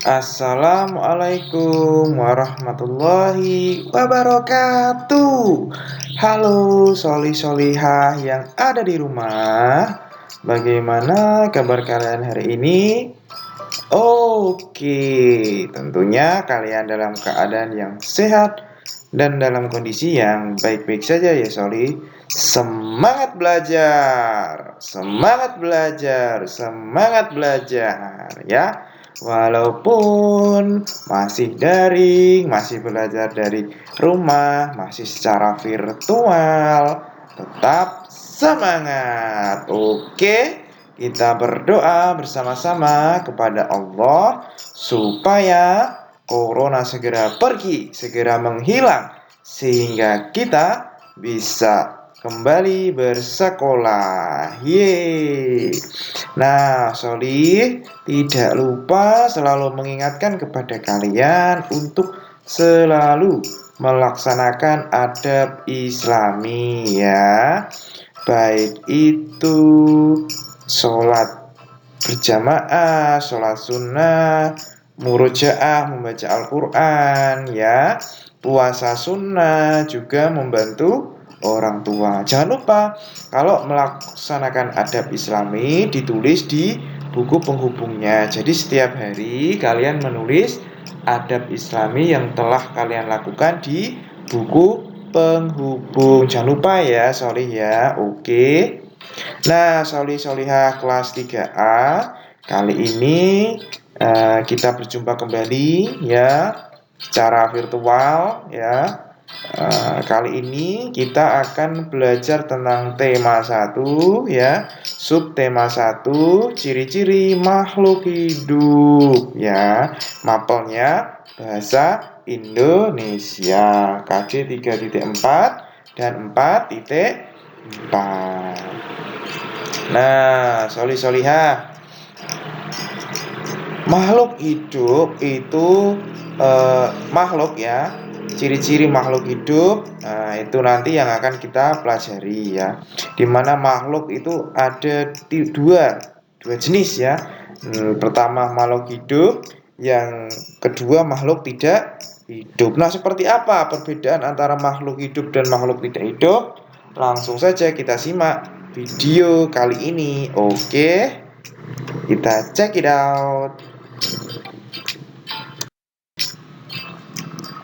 Assalamualaikum warahmatullahi wabarakatuh. Halo Soli Solihah yang ada di rumah. Bagaimana kabar kalian hari ini? Oke, tentunya kalian dalam keadaan yang sehat dan dalam kondisi yang baik-baik saja ya Soli. Semangat belajar, semangat belajar, semangat belajar ya. Walaupun masih daring, masih belajar dari rumah, masih secara virtual, tetap semangat. Oke, kita berdoa bersama-sama kepada Allah supaya corona segera pergi, segera menghilang, sehingga kita bisa kembali bersekolah. Yeay. Nah, Soli tidak lupa selalu mengingatkan kepada kalian untuk selalu melaksanakan adab Islami ya. Baik itu sholat berjamaah, sholat sunnah, murojaah, membaca Al-Quran ya, puasa sunnah, juga membantu orang tua. Jangan lupa kalau melaksanakan adab Islami ditulis di buku penghubungnya. Jadi setiap hari kalian menulis adab Islami yang telah kalian lakukan di buku penghubung. Jangan lupa ya, Solih ya. Oke. Nah, Solih Solihah kelas 3A. Kali ini kita berjumpa kembali ya secara virtual ya. Kali ini kita akan belajar tentang tema 1 ya, subtema 1, ciri-ciri makhluk hidup ya. Mapelnya bahasa Indonesia KD 3.4 dan 4.4. Nah, Solihah, makhluk hidup itu makhluk ya. Ciri-ciri makhluk hidup itu nanti yang akan kita pelajari ya. Dimana makhluk itu ada dua jenis ya. Pertama makhluk hidup, yang kedua makhluk tidak hidup. Nah, seperti apa perbedaan antara makhluk hidup dan makhluk tidak hidup? Langsung saja kita simak video kali ini. Oke, kita check it out.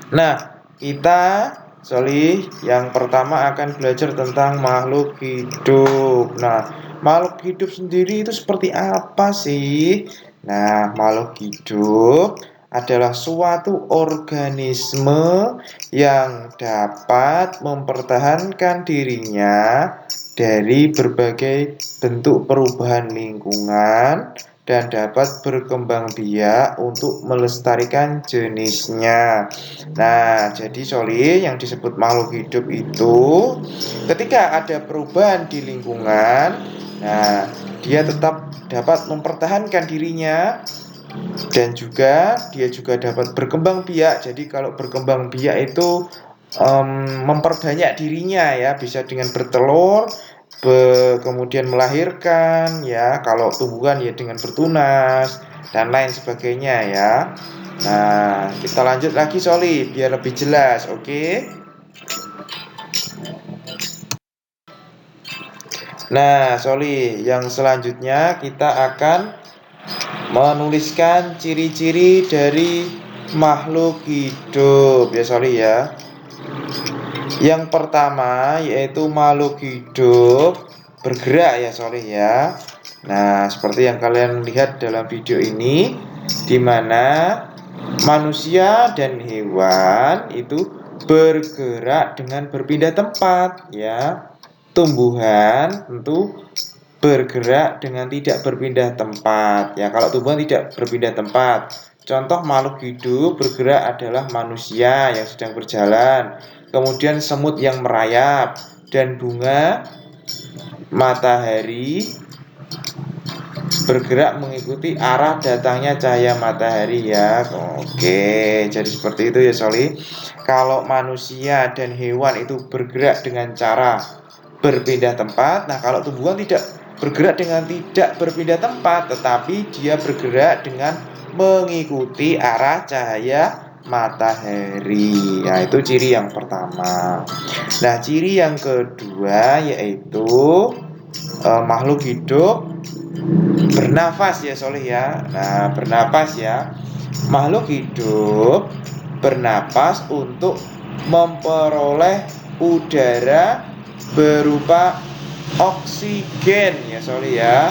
Nah, kita Solih yang pertama akan belajar tentang makhluk hidup. Nah, makhluk hidup sendiri itu seperti apa sih? Nah, makhluk hidup adalah suatu organisme yang dapat mempertahankan dirinya dari berbagai bentuk perubahan lingkungan dan dapat berkembang biak untuk melestarikan jenisnya. Nah, jadi Soli yang disebut makhluk hidup itu ketika ada perubahan di lingkungan, nah dia tetap dapat mempertahankan dirinya dan juga dia juga dapat berkembang biak. Jadi kalau berkembang biak itu memperbanyak dirinya ya, bisa dengan bertelur, kemudian melahirkan ya, kalau tumbuhan ya dengan bertunas dan lain sebagainya ya. Nah, kita lanjut lagi Soli biar lebih jelas, oke? Nah, Soli, yang selanjutnya kita akan menuliskan ciri-ciri dari makhluk hidup ya Soli ya. Yang pertama yaitu makhluk hidup bergerak ya Soli ya. Nah, seperti yang kalian lihat dalam video ini, di mana manusia dan hewan itu bergerak dengan berpindah tempat ya. Tumbuhan tentu bergerak dengan tidak berpindah tempat ya. Kalau tumbuhan tidak berpindah tempat, contoh makhluk hidup bergerak adalah manusia yang sedang berjalan, kemudian semut yang merayap, dan bunga matahari bergerak mengikuti arah datangnya cahaya matahari ya. Oke, jadi seperti itu ya Soli. Kalau manusia dan hewan itu bergerak dengan cara berpindah tempat. Nah, kalau tumbuhan tidak bergerak dengan tidak berpindah tempat, tetapi dia bergerak dengan mengikuti arah cahaya matahari. Nah, itu ciri yang pertama. Nah, ciri yang kedua yaitu makhluk hidup bernafas ya Soleh ya. Nah, bernafas ya. Makhluk hidup bernapas untuk memperoleh udara berupa oksigen ya Soleh ya.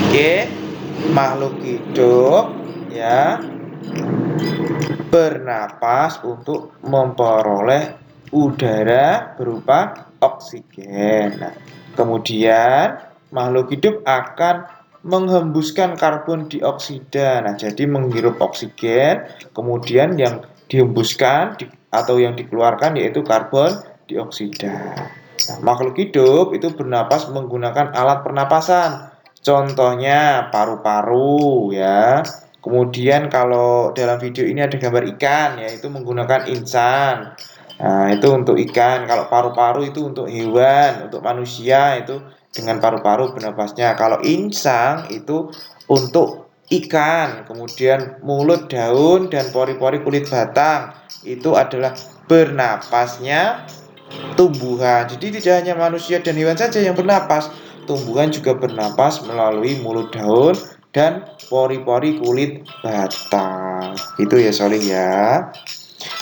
Oke, makhluk hidup ya bernapas untuk memperoleh udara berupa oksigen. Nah, kemudian makhluk hidup akan menghembuskan karbon dioksida. Nah, jadi menghirup oksigen, kemudian yang dihembuskan atau yang dikeluarkan yaitu karbon dioksida. Nah, makhluk hidup itu bernapas menggunakan alat pernapasan. Contohnya paru-paru ya. Kemudian kalau dalam video ini ada gambar ikan, yaitu menggunakan insan. Nah, itu untuk ikan. Kalau paru-paru itu untuk hewan, untuk manusia itu dengan paru-paru bernapasnya. Kalau insang itu untuk ikan. Kemudian mulut, daun, dan pori-pori kulit batang itu adalah bernapasnya tumbuhan. Jadi tidak hanya manusia dan hewan saja yang bernapas, tumbuhan juga bernapas melalui mulut, daun, dan pori-pori kulit batang. Itu ya Solih ya.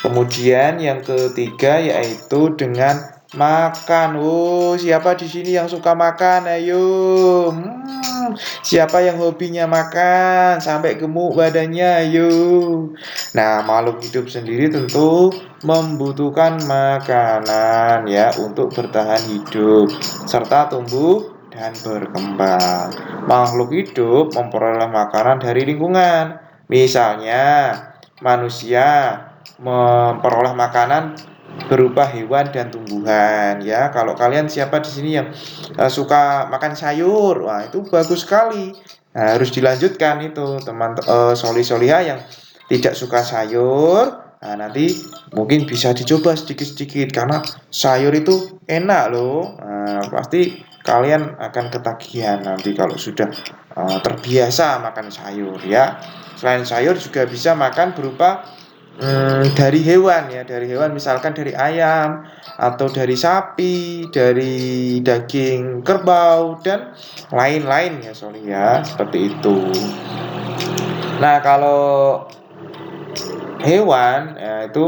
Kemudian yang ketiga yaitu dengan makan. Oh, siapa di sini yang suka makan? Ayo. Siapa yang hobinya makan sampai gemuk badannya? Ayo. Nah, makhluk hidup sendiri tentu membutuhkan makanan ya untuk bertahan hidup serta tumbuh dan berkembang. Makhluk hidup memperoleh makanan dari lingkungan. Misalnya, manusia memperoleh makanan berupa hewan dan tumbuhan ya. Kalau kalian siapa di sini yang suka makan sayur, wah itu bagus sekali. Nah, harus dilanjutkan itu teman soli-soliha yang tidak suka sayur. Nah, nanti mungkin bisa dicoba sedikit-sedikit karena sayur itu enak loh. Nah, pasti kalian akan ketagihan nanti kalau sudah terbiasa makan sayur ya. Selain sayur juga bisa makan berupa dari hewan ya, dari hewan misalkan dari ayam atau dari sapi, dari daging kerbau dan lain-lain ya Soli ya, seperti itu. Nah, kalau hewan ya, itu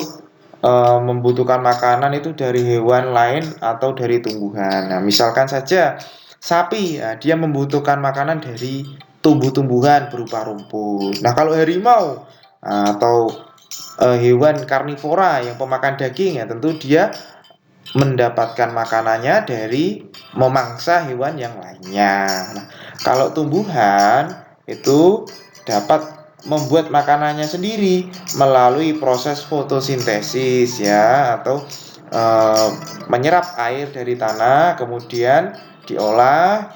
membutuhkan makanan itu dari hewan lain atau dari tumbuhan. Nah, misalkan saja sapi, ya, dia membutuhkan makanan dari tumbuh-tumbuhan berupa rumput. Nah, kalau harimau atau hewan karnivora yang pemakan daging ya tentu dia mendapatkan makanannya dari memangsa hewan yang lainnya. Nah, kalau tumbuhan itu dapat membuat makanannya sendiri melalui proses fotosintesis ya atau menyerap air dari tanah kemudian diolah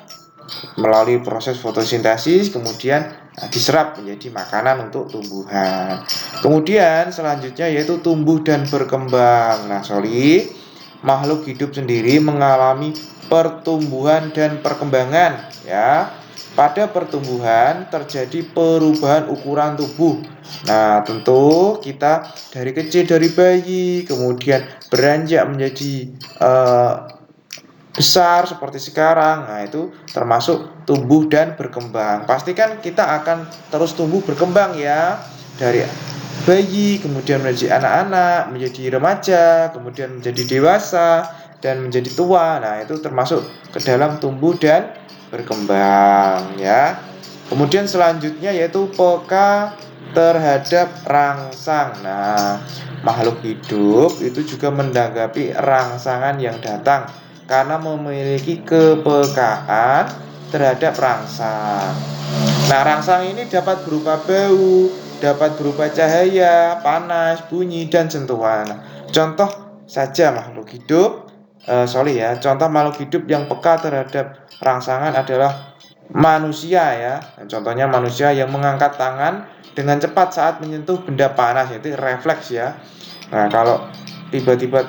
melalui proses fotosintesis kemudian diserap menjadi makanan untuk tumbuhan. Kemudian selanjutnya yaitu tumbuh dan berkembang. Nah, makhluk hidup sendiri mengalami pertumbuhan dan perkembangan ya. Pada pertumbuhan terjadi perubahan ukuran tubuh. Nah, tentu kita dari kecil dari bayi kemudian beranjak menjadi besar seperti sekarang. Nah, itu termasuk tumbuh dan berkembang. Pastikan kita akan terus tumbuh berkembang ya. Dari bayi, kemudian menjadi anak-anak, menjadi remaja, kemudian menjadi dewasa dan menjadi tua. Nah, itu termasuk ke dalam tumbuh dan berkembang ya. Kemudian selanjutnya yaitu peka terhadap rangsang. Nah, makhluk hidup itu juga menanggapi rangsangan yang datang karena memiliki kepekaan terhadap rangsang. Nah, rangsang ini dapat berupa bau, dapat berupa cahaya, panas, bunyi, dan sentuhan. Contoh saja makhluk hidup, ya. Contoh makhluk hidup yang peka terhadap rangsangan adalah manusia ya. Contohnya manusia yang mengangkat tangan dengan cepat saat menyentuh benda panas, yaitu refleks ya. Nah, kalau tiba-tiba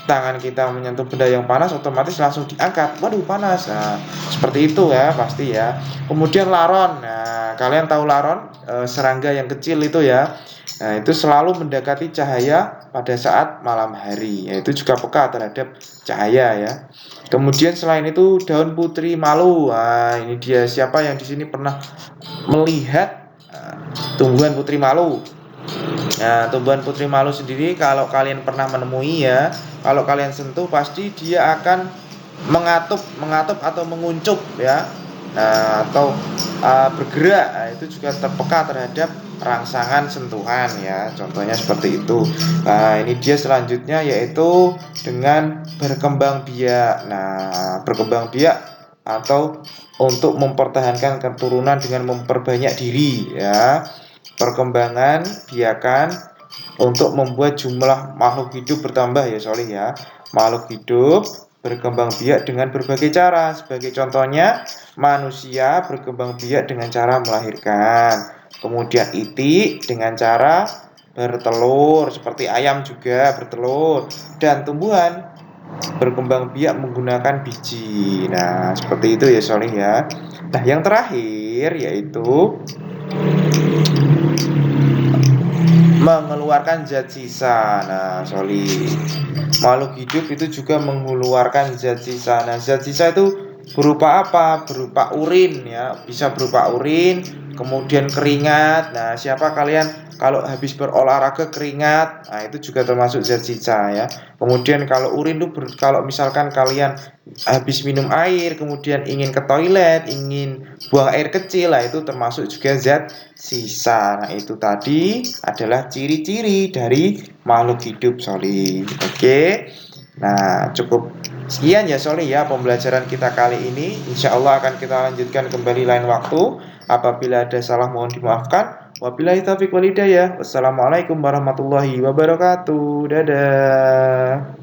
tangan kita menyentuh benda yang panas otomatis langsung diangkat. Waduh, panas. Nah, Seperti itu ya pasti ya. Kemudian laron. Nah, kalian tahu laron, serangga yang kecil itu ya. Nah, itu selalu mendekati cahaya pada saat malam hari. Ya, itu juga peka terhadap cahaya ya. Kemudian selain itu daun putri malu. Nah, ini dia, siapa yang di sini pernah melihat tumbuhan putri malu? Nah, tumbuhan putri malu sendiri kalau kalian pernah menemui ya, kalau kalian sentuh pasti dia akan mengatup atau menguncup ya. Nah, atau bergerak. Nah, itu juga terpeka terhadap rangsangan sentuhan ya. Contohnya seperti itu. Nah, ini dia selanjutnya yaitu dengan berkembang biak. Nah, berkembang biak atau untuk mempertahankan keturunan dengan memperbanyak diri ya. Perkembangan biakan untuk membuat jumlah makhluk hidup bertambah ya Solih ya. Makhluk hidup berkembang biak dengan berbagai cara. Sebagai contohnya, manusia berkembang biak dengan cara melahirkan. Kemudian itik dengan cara bertelur, seperti ayam juga bertelur. Dan tumbuhan berkembang biak menggunakan biji. Nah, seperti itu ya Solih ya. Nah, yang terakhir yaitu mengeluarkan zat sisa. Nah, sorry, makhluk hidup itu juga mengeluarkan zat sisa. Nah, zat sisa itu berupa apa? Berupa urin ya, bisa berupa urin, kemudian keringat. Nah, siapa kalian kalau habis berolahraga keringat? Nah, itu juga termasuk zat sisa ya. Kemudian kalau urin itu kalau misalkan kalian habis minum air, kemudian ingin ke toilet, ingin buang air kecil, lah itu termasuk juga zat sisa. Nah, itu tadi adalah ciri-ciri dari makhluk hidup Soli. Oke. Nah, cukup sekian ya Soli ya pembelajaran kita kali ini. Insya Allah akan kita lanjutkan kembali lain waktu. Apabila ada salah mohon dimaafkan. Wabillahi taufiq walhidayah. Wassalamualaikum warahmatullahi wabarakatuh. Dadah.